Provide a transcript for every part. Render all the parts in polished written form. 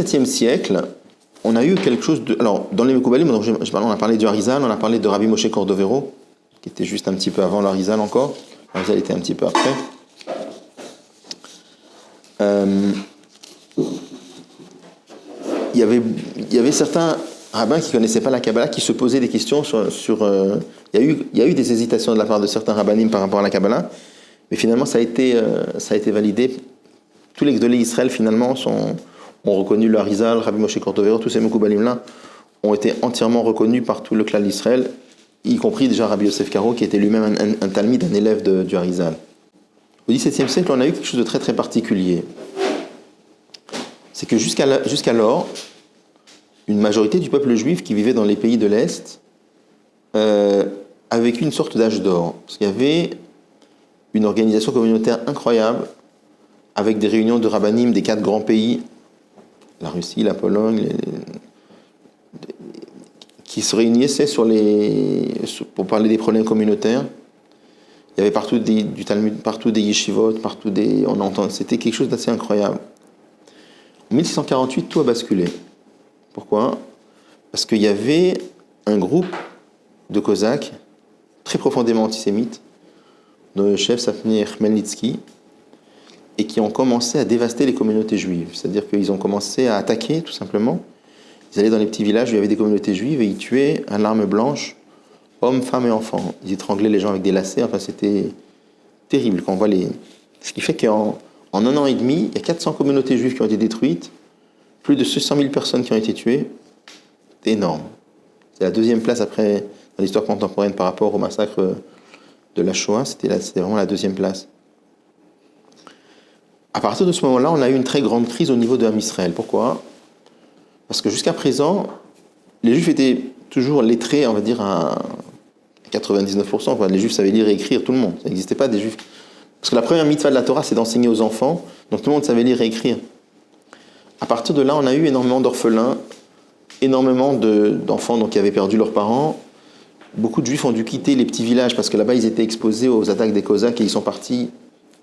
XVIIe siècle, on a eu quelque chose de... Alors, dans les Mekoubalim, on a parlé du Harizal, on a parlé de Rabbi Moshe Cordovero, qui était juste un petit peu avant le Harizal encore. Le Harizal était un petit peu après. Il y avait certains rabbins qui ne connaissaient pas la Kabbalah, qui se posaient des questions il y a eu des hésitations de la part de certains rabbanim par rapport à la Kabbalah, mais finalement ça a été validé. Tous les Gdolei Israël finalement ont reconnu le Harizal, Rabbi Moshe Cordovero, tous ces Mekoubalim-là ont été entièrement reconnus par tout le clan d'Israël, y compris déjà Rabbi Yosef Karo, qui était lui-même un talmid, un élève du Harizal. Au XVIIe siècle, on a eu quelque chose de très très particulier. C'est que jusqu'alors, une majorité du peuple juif qui vivait dans les pays de l'Est a vécu une sorte d'âge d'or. Parce qu'il y avait une organisation communautaire incroyable, avec des réunions de rabbanim des 4 grands pays, la Russie, la Pologne, qui se réunissaient pour parler des problèmes communautaires. Il y avait partout du Talmud, partout des yeshivot, c'était quelque chose d'assez incroyable. En 1648, tout a basculé. Pourquoi ? Parce qu'il y avait un groupe de Cosaques très profondément antisémites, dont le chef s'appelait Khmelnytsky, et qui ont commencé à dévaster les communautés juives. C'est-à-dire qu'ils ont commencé à attaquer, tout simplement. Ils allaient dans les petits villages où il y avait des communautés juives et ils tuaient à l'arme blanche hommes, femmes et enfants. Ils étranglaient les gens avec des lacets. Enfin, c'était terrible. Quand on voit Ce qui fait qu'en un an et demi, il y a 400 communautés juives qui ont été détruites, plus de 600 000 personnes qui ont été tuées. C'est énorme. C'est la 2e place après dans l'histoire contemporaine par rapport au massacre de la Shoah. C'était vraiment la 2e place. À partir de ce moment-là, on a eu une très grande crise au niveau de Ham Israël. Pourquoi ? Parce que jusqu'à présent, les Juifs étaient toujours lettrés, on va dire, à 99%. Quoi. Les Juifs savaient lire et écrire, tout le monde. Ça n'existait pas des Juifs. Parce que la première mitzvah de la Torah, c'est d'enseigner aux enfants. Donc tout le monde savait lire et écrire. À partir de là, on a eu énormément d'orphelins, énormément d'enfants qui avaient perdu leurs parents. Beaucoup de Juifs ont dû quitter les petits villages parce que là-bas, ils étaient exposés aux attaques des Cosaques et ils sont partis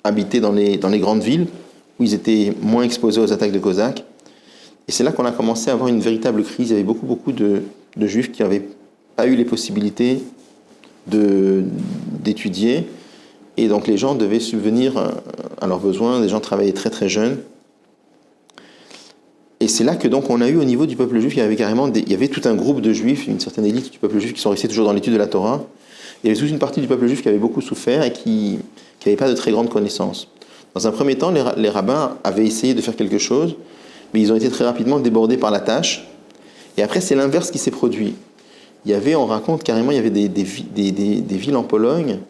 habiter dans les grandes villes où ils étaient moins exposés aux attaques de Cosaques. Et c'est là qu'on a commencé à avoir une véritable crise. Il y avait beaucoup de Juifs qui n'avaient pas eu les possibilités d'étudier. Et donc les gens devaient subvenir à leurs besoins. Les gens travaillaient très très jeunes. Et c'est là que donc on a eu au niveau du peuple juif, il y avait tout un groupe de Juifs, une certaine élite du peuple juif qui sont restés toujours dans l'étude de la Torah. Il y avait toute une partie du peuple juif qui avait beaucoup souffert et qui n'avait pas de très grandes connaissances. Dans un premier temps, les rabbins avaient essayé de faire quelque chose, mais ils ont été très rapidement débordés par la tâche. Et après, c'est l'inverse qui s'est produit. On raconte carrément, il y avait des villes en Pologne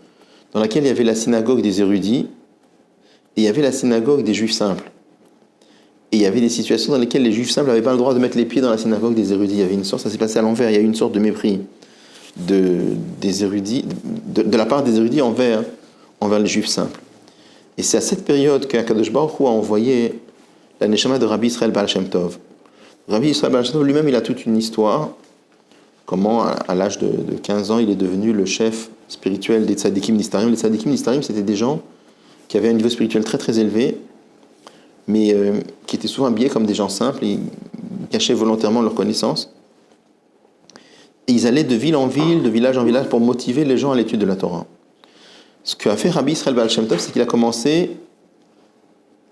dans laquelle il y avait la synagogue des érudits et il y avait la synagogue des juifs simples. Et il y avait des situations dans lesquelles les juifs simples n'avaient pas le droit de mettre les pieds dans la synagogue des érudits. Il y avait ça s'est passé à l'envers. Il y a eu une sorte de mépris des érudits, de la part des érudits envers les juifs simples. Et c'est à cette période qu'Akadosh Baruch Hu a envoyé la Neshama de Rabbi Israël Baal Shem Tov. Rabbi Israël Baal Shem Tov lui-même, il a toute une histoire. Comment, à l'âge de 15 ans, il est devenu le chef spirituel des Tzadikim Nistarim. Les Tzadikim Nistarim, c'était des gens qui avaient un niveau spirituel très très élevé, mais qui étaient souvent habillés comme des gens simples, et ils cachaient volontairement leurs connaissances. Et ils allaient de ville en ville, de village en village, pour motiver les gens à l'étude de la Torah. Ce qu'a fait Rabbi Israël Baal Shem Tov, c'est qu'il a commencé...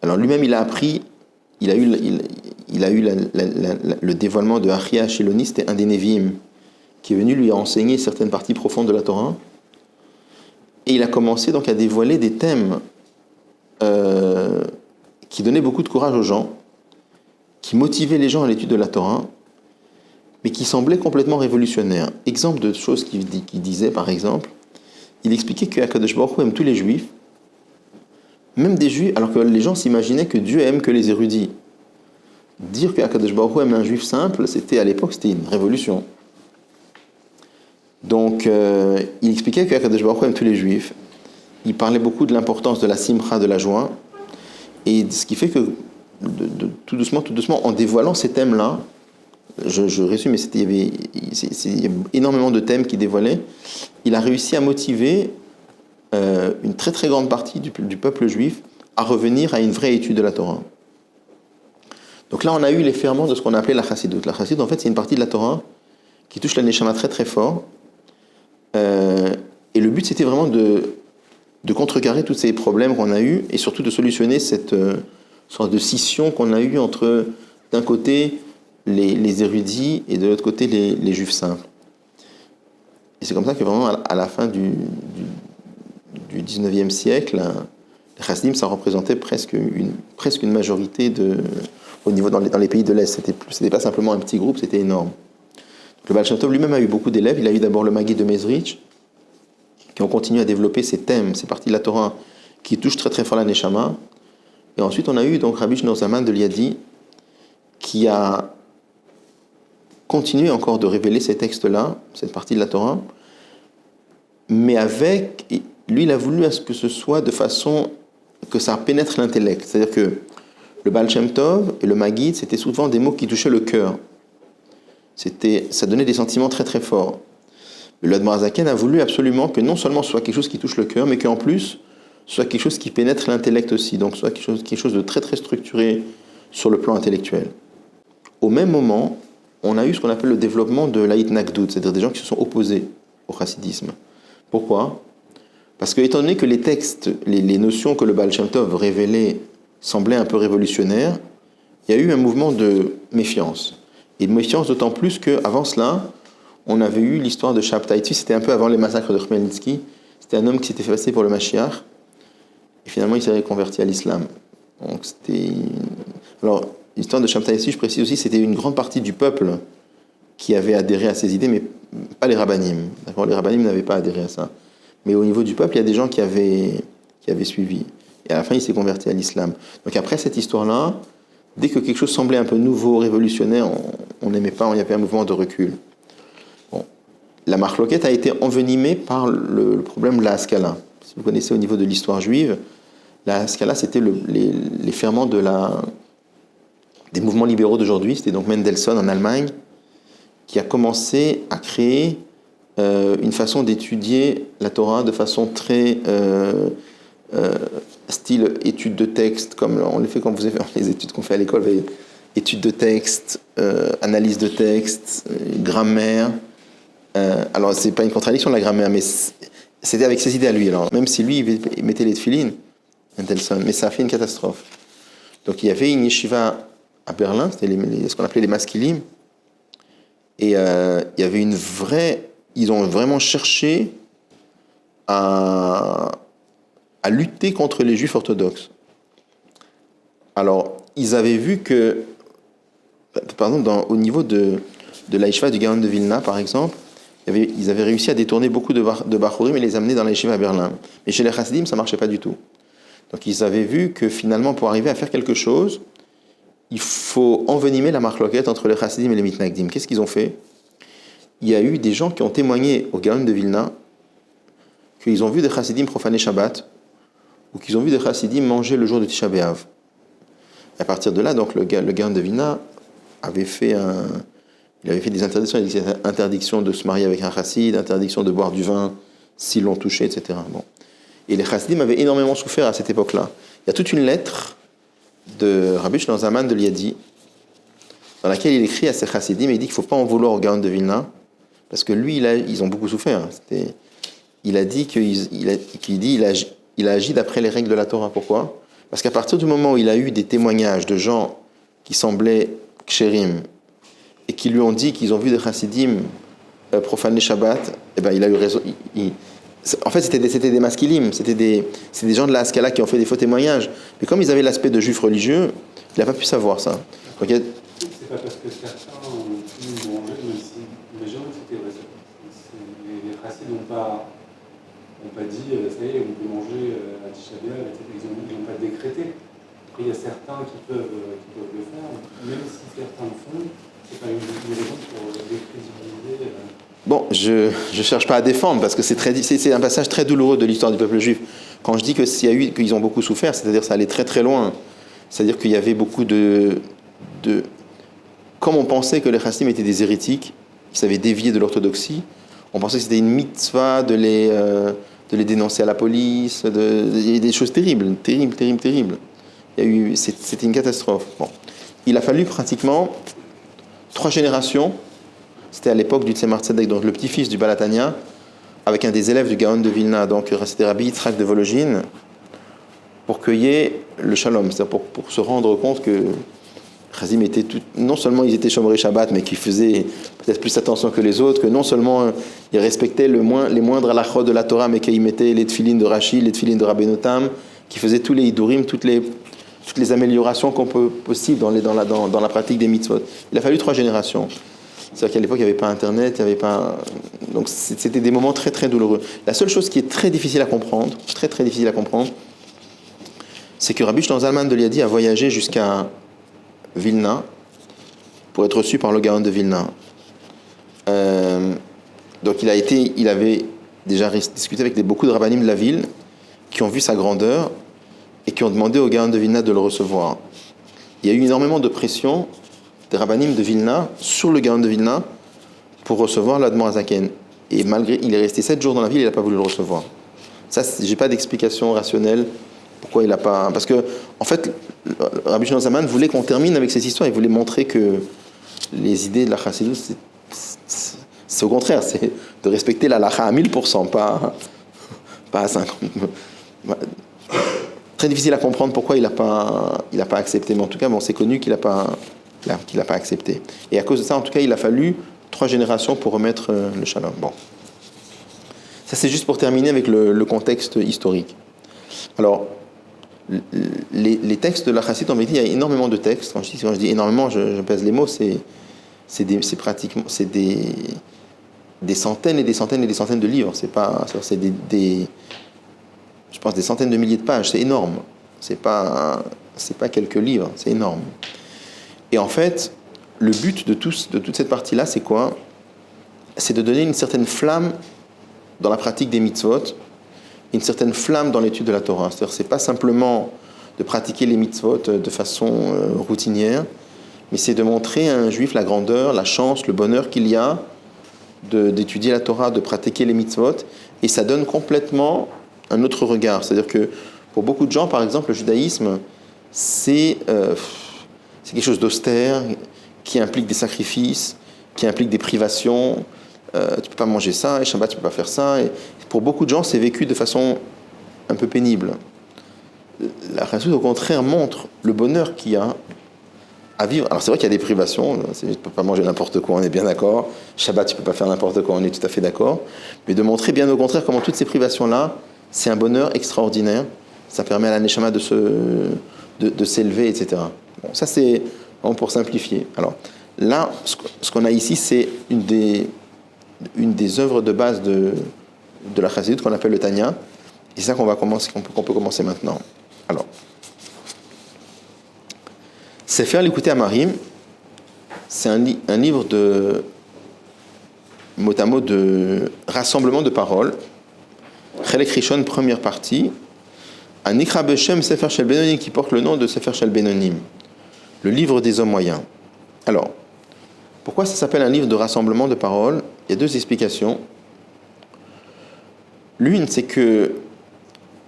Alors lui-même, il a appris... Il a eu le dévoilement de Achia Shiloni, c'était un des Nevi'im, qui est venu lui enseigner certaines parties profondes de la Torah. Et il a commencé donc à dévoiler des thèmes qui donnaient beaucoup de courage aux gens, qui motivaient les gens à l'étude de la Torah, mais qui semblaient complètement révolutionnaires. Exemple de choses qu'il disait, par exemple, il expliquait que Akadosh Baruch Hu aime tous les juifs, même des juifs, alors que les gens s'imaginaient que Dieu aime que les érudits. Dire que Akadosh Baruch Hu aime un juif simple, à l'époque, c'était une révolution. Donc, il expliquait que Akadosh Baruch Hu aime tous les juifs. Il parlait beaucoup de l'importance de la simcha, de la joie. Et ce qui fait que, tout doucement, en dévoilant ces thèmes-là, je résume, mais il y avait énormément de thèmes qu'il dévoilait, il a réussi à motiver une très très grande partie du peuple juif à revenir à une vraie étude de la Torah. Donc là, on a eu les ferments de ce qu'on appelait la chassidoute. La chassidoute, en fait, c'est une partie de la Torah qui touche la neshama très très fort. Et le but, c'était vraiment de contrecarrer tous ces problèmes qu'on a eus et surtout de solutionner cette sorte de scission qu'on a eue entre, d'un côté, les érudits et de l'autre côté, les juifs simples. Et c'est comme ça que vraiment, à la fin du 19e siècle, les chassidim, ça représentait presque une majorité au niveau dans les pays de l'Est. C'était pas simplement un petit groupe, c'était énorme. Le Baal Shem Tov lui-même a eu beaucoup d'élèves. Il a eu d'abord le Maggid de Mezrich, qui ont continué à développer ces thèmes, ces parties de la Torah qui touchent très très fort la Neshama. Et ensuite, on a eu donc Rabbi Shneur Zalman de Liadi, qui a continué encore de révéler ces textes-là, cette partie de la Torah, mais lui, il a voulu à ce que ce soit de façon que ça pénètre l'intellect. C'est-à-dire que le Baal Shem Tov et le Maggid, c'était souvent des mots qui touchaient le cœur. Ça donnait des sentiments très très forts. Le Admor Hazaken a voulu absolument que non seulement ce soit quelque chose qui touche le cœur, mais qu'en plus, ce soit quelque chose qui pénètre l'intellect aussi, donc soit quelque chose de très très structuré sur le plan intellectuel. Au même moment, on a eu ce qu'on appelle le développement de l'Aït-Nakdout, c'est-à-dire des gens qui se sont opposés au chassidisme. Pourquoi ? Parce que, étant donné que les textes, les notions que le Baal Shem Tov révélait semblaient un peu révolutionnaires, il y a eu un mouvement de méfiance. Et de méfiance d'autant plus qu'avant cela, on avait eu l'histoire de Shabtai Tzvi, c'était un peu avant les massacres de Khmelnytsky. C'était un homme qui s'était fait passer pour le Mashiach, et finalement il s'est converti à l'islam. Donc Alors, l'histoire de Shabtai Tzvi, je précise aussi, c'était une grande partie du peuple qui avait adhéré à ces idées, mais pas les rabbanim. D'accord ? Les rabbanim n'avaient pas adhéré à ça. Mais au niveau du peuple, il y a des gens qui avaient suivi. Et à la fin, il s'est converti à l'islam. Donc après cette histoire-là, dès que quelque chose semblait un peu nouveau, révolutionnaire, on n'aimait pas, il y avait un mouvement de recul. Bon. La marloquette a été envenimée par le problème de la Haskalah. Si vous connaissez au niveau de l'histoire juive, la Haskalah, c'était les ferments des mouvements libéraux d'aujourd'hui. C'était donc Mendelssohn en Allemagne qui a commencé à créer une façon d'étudier la Torah de façon très style étude de texte, comme on les fait comme vous avez fait les études qu'on fait à l'école, étude de texte, analyse de texte, grammaire. Alors c'est pas une contradiction la grammaire, mais c'était avec ses idées à lui. Alors même si lui il mettait les tefilines, Mendelssohn, mais ça a fait une catastrophe. Donc il y avait une yeshiva à Berlin, c'était ce qu'on appelait les maskilim, et il y avait ils ont vraiment cherché à lutter contre les juifs orthodoxes. Alors, ils avaient vu que, par exemple, au niveau de la yeshiva du Gaon de Vilna, par exemple, ils avaient réussi à détourner beaucoup de Bachurim et les amener dans la yeshiva à Berlin. Mais chez les chassidim, ça ne marchait pas du tout. Donc, ils avaient vu que finalement, pour arriver à faire quelque chose, il faut envenimer la marloquette entre les chassidim et les mitnagdim. Qu'est-ce qu'ils ont fait ? Il y a eu des gens qui ont témoigné au Gaon de Vilna qu'ils ont vu des chassidim profaner Shabbat ou qu'ils ont vu des chassidim manger le jour de Tisha B'Av. À partir de là, donc, le Gaon de Vilna avait fait des interdictions de se marier avec un chassid, interdiction de boire du vin s'ils l'ont touché, etc. Bon. Et les chassidim avaient énormément souffert à cette époque-là. Il y a toute une lettre de Rabbi Shneur Zalman de Liadi dans laquelle il écrit à ses chassidim et il dit qu'il ne faut pas en vouloir au Gaon de Vilna parce que lui, ils ont beaucoup souffert. Il a dit qu'il a agi d'après les règles de la Torah. Pourquoi ? Parce qu'à partir du moment où il a eu des témoignages de gens qui semblaient kshérim et qui lui ont dit qu'ils ont vu des chassidim profaner Shabbat, eh ben, il a eu raison. En fait, c'était des maskilim, c'était des gens de la Haskalah qui ont fait des faux témoignages. Mais comme ils avaient l'aspect de juifs religieux, il n'a pas pu savoir ça. Donc, c'est pas parce que certains ont pu manger, même si les gens c'était vrai. Les chassidim n'ont pas dit, ça y est, on peut manger à Tisha B'Av, ils n'ont pas décrété. Après, il y a certains qui peuvent le faire, même si certains le font, c'est pas une raison pour décrédibiliser. Bon, je ne cherche pas à défendre, parce que c'est un passage très douloureux de l'histoire du peuple juif. Quand je dis qu'ils ont beaucoup souffert, c'est-à-dire que ça allait très très loin. C'est-à-dire qu'il y avait beaucoup Comme on pensait que les chassidim étaient des hérétiques, qui savaient dévier de l'orthodoxie, on pensait que c'était une mitzvah de les dénoncer à la police, il y a des choses terribles. C'était une catastrophe. Bon. il a fallu pratiquement 3 générations. C'était à l'époque du Tzemar Tzedek, donc le petit-fils du Balatania, avec un des élèves du Gaon de Vilna, donc c'était Rabbi Yitzhak de Volojine, pour cueillir le shalom, c'est-à-dire pour se rendre compte que Chazim était non seulement ils étaient Shomrei Shabbat, mais qu'ils faisaient peut-être plus attention que les autres, que non seulement ils respectaient les moindres halachot de la Torah, mais qu'ils mettaient les tefilines de Rashi, les tefilines de Rabbeinu Tam, qu'ils faisaient tous les hidurim, toutes les améliorations qu'on peut possibles dans la pratique des mitzvot. Il a fallu 3 générations. C'est-à-dire qu'à l'époque, il n'y avait pas Internet, il n'y avait pas... Donc c'était des moments très très douloureux. La seule chose qui est très difficile à comprendre, c'est que Rabbi Shlomo Zalman de Liadi a voyagé jusqu'à Vilna pour être reçu par le Gaon de Vilna. Donc il avait déjà discuté avec beaucoup de rabbanim de la ville qui ont vu sa grandeur et qui ont demandé au Gaon de Vilna de le recevoir. Il y a eu énormément de pression des rabbanim de Vilna sur le Gaon de Vilna pour recevoir l'Admor Hazaken. Et malgré, il est resté 7 jours dans la ville, il n'a pas voulu le recevoir. Ça, j'ai pas d'explication rationnelle pourquoi il n'a pas... Parce que, en fait, Rabbi Shlomo Zalman voulait qu'on termine avec cette histoire. Il voulait montrer que les idées de la Chassidut, c'est au contraire, c'est de respecter la halakha à 1000%, pas à 50%. Très difficile à comprendre pourquoi il n'a pas accepté. Mais en tout cas, bon, c'est connu qu'il n'a pas accepté. Et à cause de ça, en tout cas, il a fallu 3 générations pour remettre le shalom. Bon. Ça, c'est juste pour terminer avec le contexte historique. Alors, les textes de la Chassidut, en vérité, il y a énormément de textes. Quand je dis énormément, je pèse les mots, c'est des centaines et des centaines et des centaines de livres. C'est je pense des centaines de milliers de pages. C'est énorme. C'est pas quelques livres. C'est énorme. Et en fait, le but de toute cette partie-là, c'est quoi? C'est de donner une certaine flamme dans la pratique des mitzvot, une certaine flamme dans l'étude de la Torah. C'est-à-dire, c'est pas simplement de pratiquer les mitzvot de façon routinière, mais c'est de montrer à un juif la grandeur, la chance, le bonheur qu'il y a d'étudier la Torah, de pratiquer les mitzvot, et ça donne complètement un autre regard. C'est-à-dire que pour beaucoup de gens, par exemple, le judaïsme, c'est quelque chose d'austère, qui implique des sacrifices, qui implique des privations. Tu ne peux pas manger ça, et Shabbat, tu ne peux pas faire ça. Et pour beaucoup de gens, c'est vécu de façon un peu pénible. La Chassidut, au contraire, montre le bonheur qu'il y a à vivre. Alors c'est vrai qu'il y a des privations, tu ne peux pas manger n'importe quoi, on est bien d'accord. Shabbat, tu ne peux pas faire n'importe quoi, on est tout à fait d'accord. Mais de montrer bien au contraire comment toutes ces privations-là, c'est un bonheur extraordinaire. Ça permet à la Neshama de s'élever, etc. Bon, ça c'est pour simplifier. Alors là, ce qu'on a ici, c'est une des œuvres de base de la Chassidut qu'on appelle le Tanya. Et c'est ça qu'on peut commencer maintenant. Alors, Sefer Likutei Amarim, c'est un livre de mot à mot de rassemblement de paroles. Chelek Rishon, première partie. Anikra Beshem Sefer Shel Benonim, qui porte le nom de Sefer Shel Benonim, le livre des hommes moyens. Alors, pourquoi ça s'appelle un livre de rassemblement de paroles? Il y a 2 explications. L'une, c'est que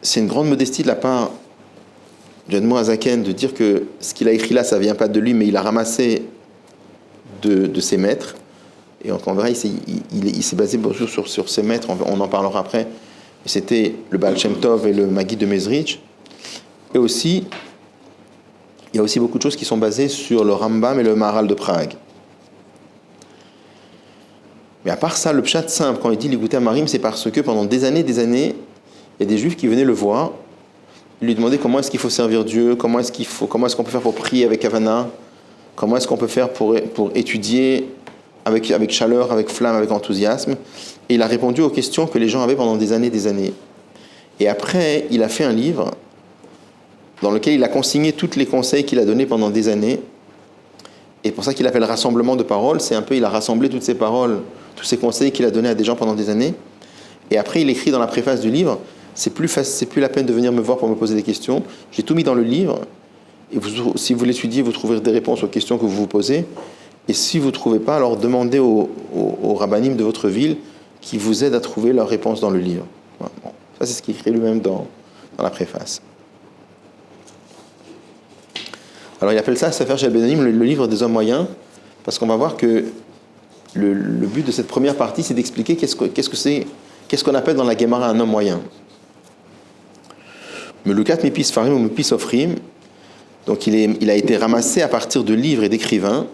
c'est une grande modestie de la part du Admor Hazaken de dire que ce qu'il a écrit là, ça ne vient pas de lui, mais il a ramassé de ses maîtres. Et on verra, il s'est basé sur ses maîtres, on en parlera après. C'était le Baal Shem Tov et le Maggid de Mezrich. Et aussi, il y a aussi beaucoup de choses qui sont basées sur le Rambam et le Maharal de Prague. Mais à part ça, le pshat simple, quand il dit Likutei Amarim, c'est parce que pendant des années, il y a des juifs qui venaient le voir, lui demander comment est-ce qu'il faut servir Dieu, comment est-ce qu'on peut faire pour prier avec Havana, comment est-ce qu'on peut faire pour étudier avec chaleur, avec flamme, avec enthousiasme. Et il a répondu aux questions que les gens avaient pendant des années. Et après, il a fait un livre dans lequel il a consigné tous les conseils qu'il a donnés pendant des années. Et pour ça qu'il appelle rassemblement de paroles, il a rassemblé toutes ces paroles, tous ces conseils qu'il a donnés à des gens pendant des années. Et après, il écrit dans la préface du livre, c'est plus la peine de venir me voir pour me poser des questions. J'ai tout mis dans le livre. Et si vous l'étudiez, vous trouverez des réponses aux questions que vous vous posez. Et si vous ne trouvez pas, alors demandez aux rabbanim de votre ville qui vous aident à trouver leurs réponses dans le livre. Voilà. Bon. Ça, c'est ce qu'il écrit lui-même dans la préface. Alors il appelle ça Sefer Shel Benanim, le livre des hommes moyens, parce qu'on va voir que le but de cette première partie, c'est d'expliquer qu'est-ce qu'on appelle dans la Gemara un homme moyen. Melukat Mipis Farim ou Mipis Ofrim, donc il a été ramassé à partir de livres et d'écrivains.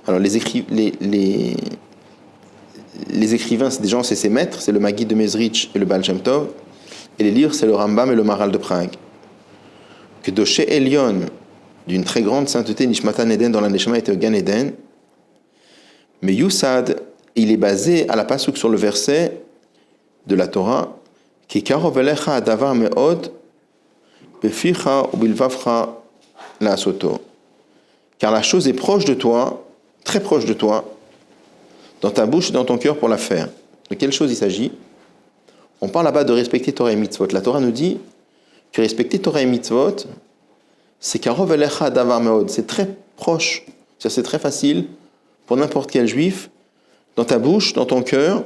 Alors les écrivains, c'est des gens, c'est ses maîtres, c'est le Maggid de Mezrich et le Baal Shem Tov, et les livres, c'est le Rambam et le Maharal de Prague. Que Doshe Elion, d'une très grande sainteté, Nishmatan Eden, dans la Neshama était au Gan Eden, mais Youssad, il est basé à la pasuk sur le verset de la Torah, Ki karov elecha adavar me'od, beficha ou bilvavcha la'asoto. Car la chose est proche de toi, très proche de toi, dans ta bouche et dans ton cœur pour la faire. De quelle chose il s'agit? On parle là-bas de respecter Torah et Mitzvot. La Torah nous dit que respecter Torah et Mitzvot, c'est karov elecha adavar me'od. C'est très proche, c'est très facile pour n'importe quel juif, dans ta bouche, dans ton cœur,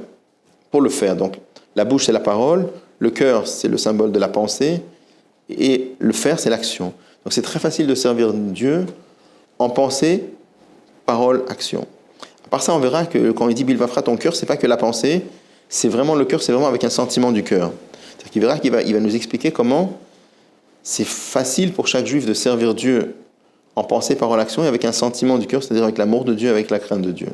pour le faire. Donc, la bouche, c'est la parole, le cœur, c'est le symbole de la pensée, et le faire, c'est l'action. Donc, c'est très facile de servir Dieu en pensée, parole, action. À part ça, on verra que quand il dit Bilvafra, ton cœur, c'est pas que la pensée, c'est vraiment le cœur, c'est vraiment avec un sentiment du cœur. C'est-à-dire qu'il verra qu'il va nous expliquer comment c'est facile pour chaque juif de servir Dieu en pensée, parole, action, et avec un sentiment du cœur, c'est-à-dire avec l'amour de Dieu, avec la crainte de Dieu.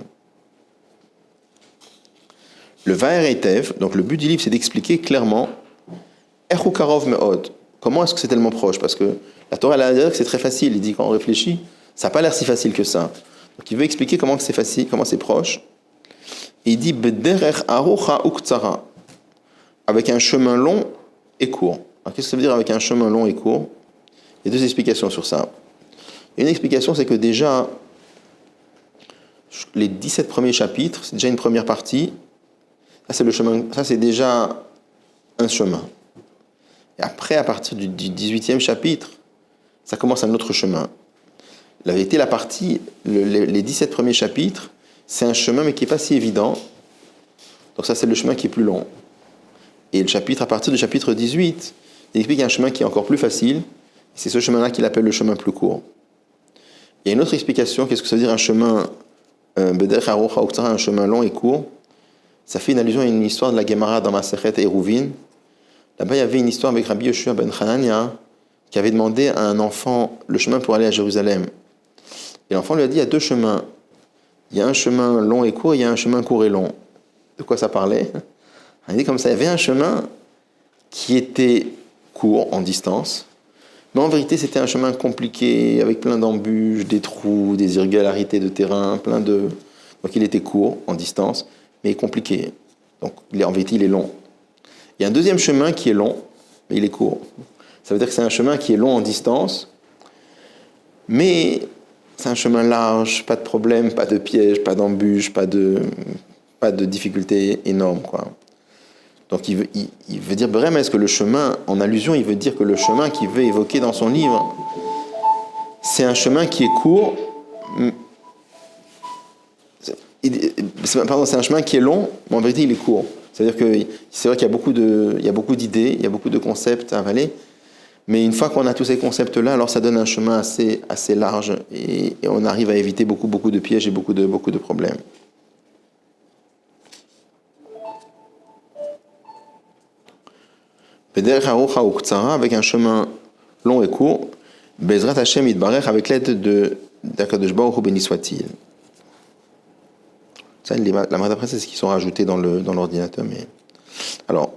Le Va'er Eitev, donc le but du livre, c'est d'expliquer clairement Echu Karov Me'od. Comment est-ce que c'est tellement proche? Parce que la Torah, elle a dire que c'est très facile. Il dit, quand on réfléchit, ça n'a pas l'air si facile que ça. Donc il veut expliquer comment c'est facile, comment c'est proche. Et il dit B'derech arucha uktsara, avec un chemin long et court. Alors qu'est-ce que ça veut dire avec un chemin long et court? Il y a deux explications sur ça. Une explication, c'est que déjà, les 17 premiers chapitres, c'est déjà une première partie. Ça, c'est le chemin, ça, c'est déjà un chemin. Et après, à partir du 18e chapitre, ça commence un autre chemin. La vérité, la partie, les 17 premiers chapitres, c'est un chemin, mais qui n'est pas si évident. Donc ça, c'est le chemin qui est plus long. Et le chapitre, à partir du chapitre 18, il explique un chemin qui est encore plus facile. C'est ce chemin-là qu'il appelle le chemin plus court. Il y a une autre explication, qu'est-ce que ça veut dire un chemin un chemin long et court? Ça fait une allusion à une histoire de la Gemara dans Masechet Eruvin. Là-bas, il y avait une histoire avec Rabbi Yoshua ben Hanania qui avait demandé à un enfant le chemin pour aller à Jérusalem. Et l'enfant lui a dit, il y a deux chemins. Il y a un chemin long et court, et il y a un chemin court et long. De quoi ça parlait? Il dit comme ça, il y avait un chemin qui était court en distance, mais en vérité, c'était un chemin compliqué, avec plein d'embûches, des trous, des irrégularités de terrain, Donc il était court en distance, mais compliqué. Donc en vérité, il est long. Il y a un deuxième chemin qui est long, mais il est court. Ça veut dire que c'est un chemin qui est long en distance, mais c'est un chemin large, pas de problème, pas de piège, pas d'embûche, pas de difficultés énormes, quoi. Donc il veut dire vraiment, est-ce que le chemin, en allusion, il veut dire que le chemin qu'il veut évoquer dans son livre, c'est un chemin qui est court, c'est un chemin qui est long, mais en vérité il est court. C'est-à-dire que c'est vrai qu'il y a beaucoup d'idées, il y a beaucoup de concepts à avaler, mais une fois qu'on a tous ces concepts-là, alors ça donne un chemin assez large et on arrive à éviter beaucoup de pièges et beaucoup de problèmes. Avec un chemin long et court, Bezrat Hashem Yitbarech, avec l'aide d'Akadosh Baruch Hu, béni soit-il. Ça, la marque d'après, c'est ce qu'ils sont rajoutés dans l'ordinateur. Mais... Alors,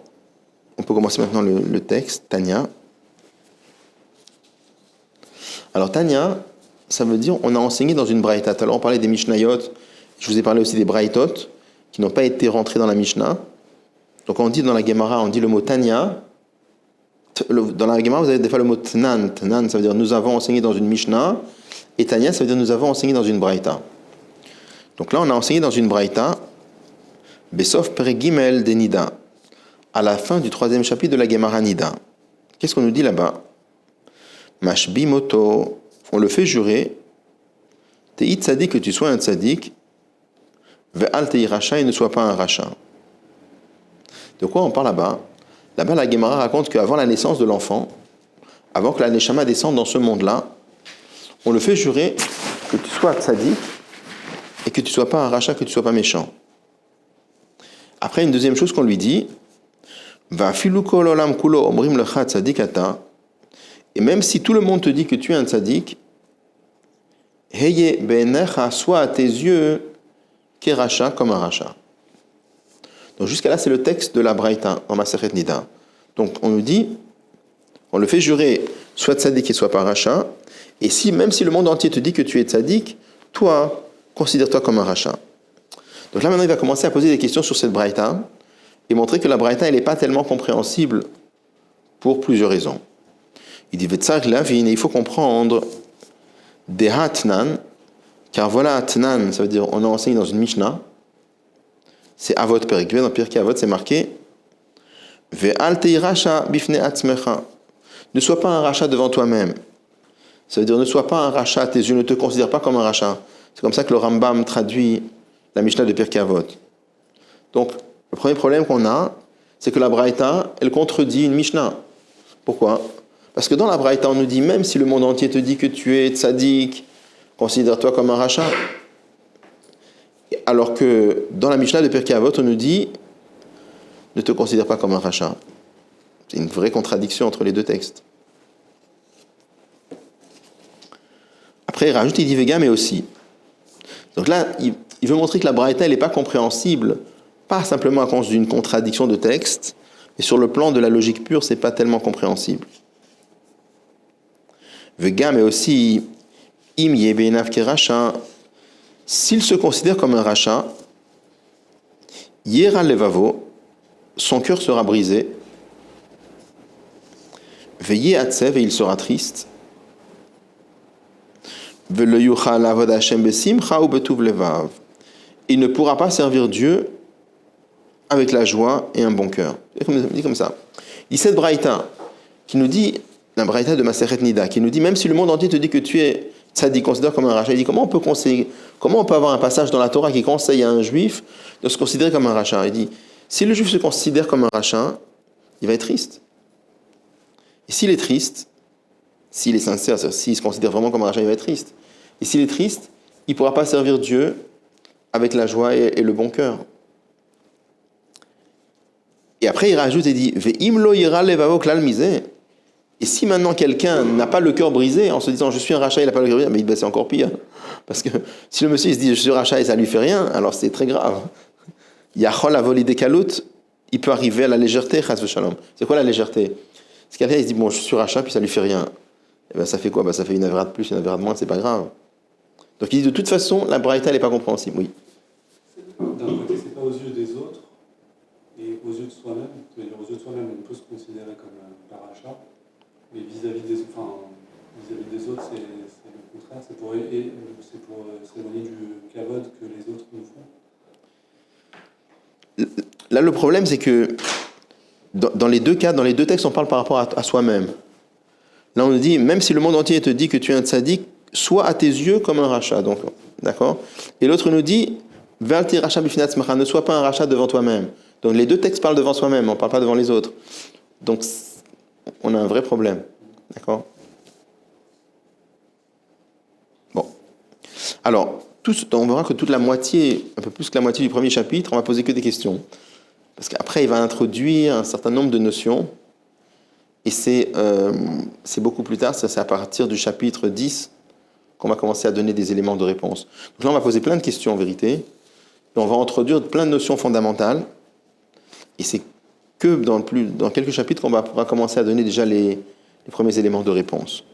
on peut commencer maintenant le texte, Tanya. Alors, Tanya, ça veut dire on a enseigné dans une braïta. Alors, on parlait des Mishnayot, je vous ai parlé aussi des braïtot, qui n'ont pas été rentrés dans la Mishnah. Donc, on dit dans la Gemara, on dit le mot Tanya. Dans la Gemara, vous avez des fois le mot Tnan. Tnan, ça veut dire nous avons enseigné dans une Mishnah. Et Tanya, ça veut dire nous avons enseigné dans une braïta. Donc là, on a enseigné dans une braïta, Besof Peregimel de Nida, à la fin du 3e chapitre de la Gemara Nida. Qu'est-ce qu'on nous dit là-bas? Mashbi Moto, on le fait jurer, Tei tzadik, que tu sois un tzadik, Ve'al tei racha, et ne sois pas un racha. De quoi on parle là-bas? Là-bas, la Gemara raconte qu'avant la naissance de l'enfant, avant que la Neshama descende dans ce monde-là, on le fait jurer que tu sois tzaddik et que tu ne sois pas un rachat, que tu ne sois pas méchant. Après, une deuxième chose qu'on lui dit, va filu kol olam kulo omrim lecha tzaddik ata, et même si tout le monde te dit que tu es un tzaddik, heye be'enecha, soit à tes yeux keracha, comme un rachat. Donc jusqu'à là, c'est le texte de la Braïta en Masechet Nida. Donc on nous dit, on le fait jurer, soit tzaddik et soit pas rachat, et si, même si le monde entier te dit que tu es tzaddik, toi, considère-toi comme un rachat. Donc là maintenant, il va commencer à poser des questions sur cette Braïta, et montrer que la Braïta, elle n'est pas tellement compréhensible pour plusieurs raisons. Il dit, Vetsar Lavin, il faut comprendre des Hatnan, car voilà, Hatnan, ça veut dire, on a enseigné dans une Mishnah, c'est Avot Perek, dans Pirkei Avot, c'est marqué, Ve'al tei racha bifne atzmecha, ne sois pas un rachat devant toi-même. Ça veut dire, ne sois pas un rachat à tes yeux, ne te considère pas comme un rachat. C'est comme ça que le Rambam traduit la Mishnah de Pirkei Avot. Donc, le premier problème qu'on a, c'est que la Braïta, elle contredit une Mishnah. Pourquoi ? Parce que dans la Braïta, on nous dit, même si le monde entier te dit que tu es tzaddik, considère-toi comme un rachat. Alors que dans la Mishnah de Pirkei Avot, on nous dit, ne te considère pas comme un rachat. C'est une vraie contradiction entre les deux textes. Après, il rajoute, il dit Vega, mais aussi. Donc là, il veut montrer que la Braïta, elle n'est pas compréhensible, pas simplement à cause d'une contradiction de texte, mais sur le plan de la logique pure, c'est pas tellement compréhensible. Vega, mais aussi, Im yebenav keracha, s'il se considère comme un rachat, Yera levavo, son cœur sera brisé, Veillez atsev, et il sera triste, il ne pourra pas servir Dieu avec la joie et un bon cœur. Il dit comme ça. Il dit cette Braïta, qui nous dit, la Braïta de Masechet Nida, qui nous dit, même si le monde entier te dit que tu es tzaddik, considère comme un rachat, il dit, comment on peut avoir un passage dans la Torah qui conseille à un juif de se considérer comme un rachat? Il dit, si le juif se considère comme un rachat, il va être triste. Et s'il est triste, s'il est sincère, s'il se considère vraiment comme un rachat, il va être triste. Et s'il est triste, il ne pourra pas servir Dieu avec la joie et le bon cœur. Et après, il rajoute et dit, Ve'im lo yira levavo klal miseh. Et si maintenant quelqu'un n'a pas le cœur brisé, en se disant, je suis un rachat, il n'a pas le cœur brisé, mais c'est encore pire. Parce que si le monsieur il se dit, je suis rachat et ça ne lui fait rien, alors c'est très grave. Yachol avoli dekalut, il peut arriver à la légèreté, chas v'shalom. C'est quoi la légèreté? C'est quelqu'un il se dit, bon, je suis rachat, puis ça ne lui fait rien. Et ben, ça fait quoi? Ça fait une avéra de plus, une avéra de moins, c'est pas grave. Donc il dit, de toute façon, la Braïta, elle n'est pas compréhensible, oui. D'un côté, c'est pas aux yeux des autres, et aux yeux de soi-même. C'est-à-dire, aux yeux de soi-même, on peut se considérer comme un rachat, mais vis-à-vis des autres, c'est le contraire. C'est pour s'éloigner du kavod que les autres nous font. Là, le problème, c'est que dans les deux cas, dans les deux textes, on parle par rapport à soi-même. Là, on nous dit, même si le monde entier te dit que tu es un tzaddik, sois à tes yeux comme un rachat. Donc, d'accord? Et l'autre nous dit, ne sois pas un rachat devant toi-même. Donc, les deux textes parlent devant soi-même, on ne parle pas devant les autres. Donc, on a un vrai problème. D'accord? Bon. Alors, on verra que toute la moitié, un peu plus que la moitié du premier chapitre, on va poser que des questions. Parce qu'après, il va introduire un certain nombre de notions. Et c'est beaucoup plus tard, c'est à partir du chapitre 10 qu'on va commencer à donner des éléments de réponse. Donc là, on va poser plein de questions en vérité. Et on va introduire plein de notions fondamentales. Et c'est que dans quelques chapitres qu'on va pouvoir commencer à donner déjà les premiers éléments de réponse.